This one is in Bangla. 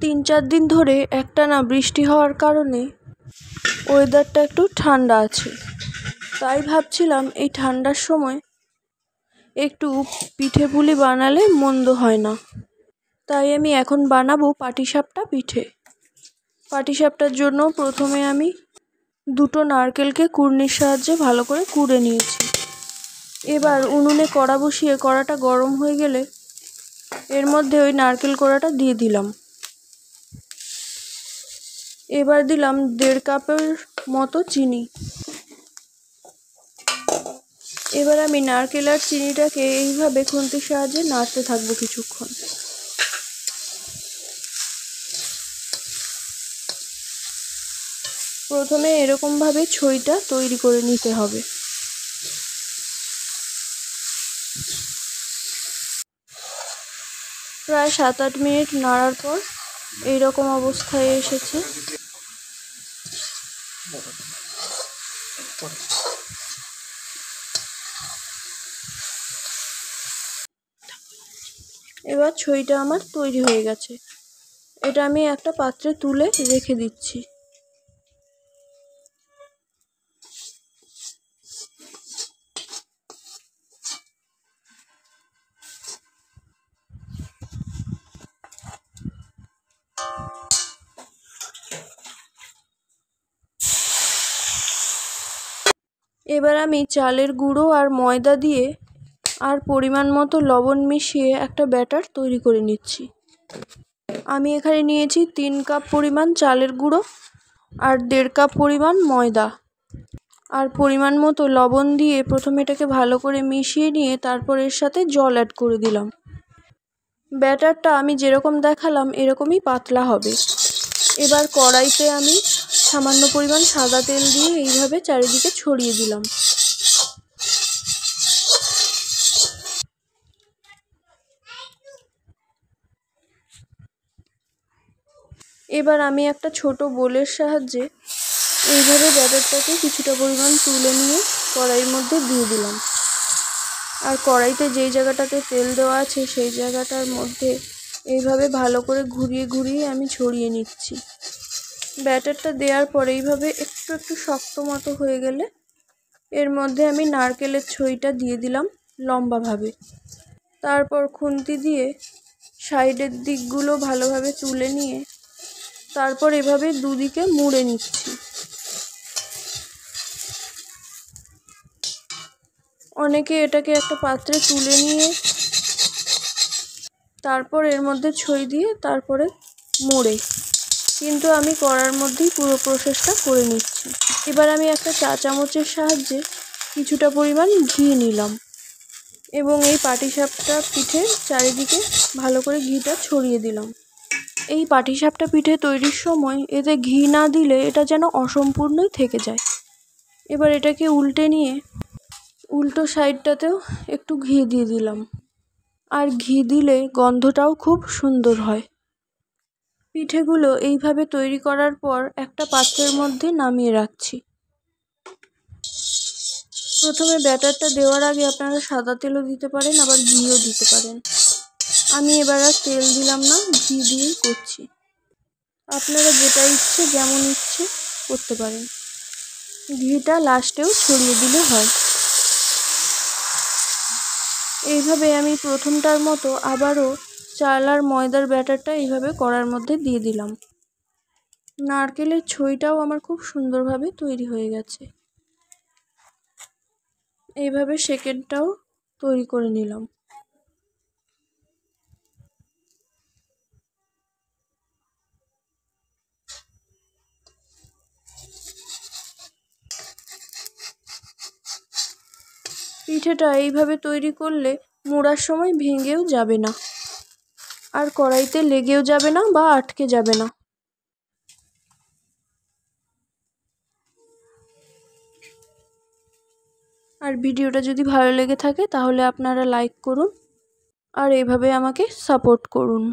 3-4 দিন ধরে একটানা বৃষ্টি হওয়ার কারণে ওয়েদারটা একটু ঠান্ডা আছে। তাই ভাবছিলাম এই ঠান্ডার সময় একটু পিঠে পুলি বানালে মন্দ হয় না। তাই আমি এখন বানাবো পাটিসাপটা পিঠে। পাটিসাপটার জন্য প্রথমে আমি 2টো নারকেলকে কুড়নির সাহায্যে ভালো করে কুড়ে নিয়েছি। এবার উনুনে কড়া বসিয়ে কড়াটা গরম হয়ে গেলে এর মধ্যে ওই নারকেল কোড়াটা দিয়ে দিলাম। এবার দিলাম 1.5 কাপের মতো চিনি। এবার আমি নারকেল আর চিনিটাকে এইভাবে খুন্তির সাহায্যে নাড়তে থাকবো কিছুক্ষণ। প্রথমে এরকমভাবে ছইটা তৈরি করে নিতে হবে। প্রায় 7-8 মিনিট নাড়ার পর এইরকম অবস্থায় এসেছে। এবার ছইটা আমার তৈরি হয়ে গেছে। এটা আমি একটা পাত্রে তুলে রেখে দিচ্ছি। এবার আমি চালের গুঁড়ো আর ময়দা দিয়ে আর পরিমাণ মতো লবণ মিশিয়ে একটা ব্যাটার তৈরি করে নিচ্ছি। আমি এখানে নিয়েছি 3 কাপ পরিমাণ চালের গুঁড়ো আর 1.5 কাপ পরিমাণ ময়দা আর পরিমাণ মতো লবণ দিয়ে প্রথমে এটাকে ভালো করে মিশিয়ে নিয়ে তারপর এর সাথে জল অ্যাড করে দিলাম। ব্যাটারটা আমি যেরকম দেখালাম এরকমই পাতলা হবে। এবার কড়াইতে আমি সামান্য পরিমাণ সাদা তেল দিয়ে এইভাবে চারিদিকে ছড়িয়ে দিলাম। এবার আমি একটা ছোট বোলের সাহায্যে এইভাবে ব্যাটারটাকে কিছুটা পরিমাণ তুলে নিয়ে কড়াইয়ের মধ্যে দিয়ে দিলাম। আর কড়াইতে যেই জায়গাটাতে তেল দেওয়া আছে সেই জায়গাটার মধ্যে এইভাবে ভালো করে ঘুরিয়ে ঘুরিয়ে আমি ছড়িয়ে নিচ্ছি। ব্যাটারটা দেওয়ার পর এইভাবে একটু একটু শক্ত মতো হয়ে গেলে এর মধ্যে আমি নারকেলের ছইটা দিয়ে দিলাম লম্বাভাবে। তারপর খুন্তি দিয়ে সাইডের দিকগুলো ভালোভাবে তুলে নিয়ে তারপর এভাবে দুদিকে মুড়ে নিচ্ছি। অনেকে এটাকে একটা পাত্রে তুলে নিয়ে তারপর এর মধ্যে ছই দিয়ে তারপরে মোড়ে, কিন্তু আমি কড়ার মধ্যেই পুরো প্রসেসটা করে নিচ্ছি। এবার আমি একটা চা চামচের সাহায্যে কিছুটা পরিমাণ ঘি নিলাম এবং এই পাটিসাপটা পিঠে চারিদিকে ভালো করে ঘিটা ছড়িয়ে দিলাম। এই পাটিসাপটা পিঠে তৈরির সময় এতে ঘি না দিলে এটা যেন অসম্পূর্ণই থেকে যায়। এবার এটাকে উল্টে নিয়ে উল্টো সাইডটাতেও একটু ঘি দিয়ে দিলাম, আর ঘি দিলে গন্ধটাও খুব সুন্দর হয়। পিঠেগুলো এইভাবে তৈরি করার পর একটা পাত্রের মধ্যে নামিয়ে রাখছি। প্রথমে ব্যাটারটা দেওয়ার আগে আপনারা সাদা তেলও দিতে পারেন, আবার ঘিও দিতে পারেন। আমি এবার আর তেল দিলাম না, ঘি দিয়েই করছি। আপনারা যেটা ইচ্ছে যেমন ইচ্ছে করতে পারেন। ঘিটা লাস্টেও ছড়িয়ে দিলে হয়। এইভাবে আমি প্রথমটার মতো আবারও চাল আর ময়দার ব্যাটারটা এইভাবে কড়ার মধ্যে দিয়ে দিলাম। নারকেলের ছইটাও আমার খুব সুন্দরভাবে তৈরি হয়ে গেছে। এইভাবে সেকেন্ডটাও তৈরি করে নিলাম। পিঠেটা এইভাবে তৈরি করলে মোড়ার সময় ভেঙেও যাবে না, আর কড়াইতে লেগেও যাবে না বা আটকে যাবে না। আর ভিডিওটা যদি ভালো লেগে থাকে তাহলে আপনারা লাইক করুন আর এইভাবে আমাকে সাপোর্ট করুন।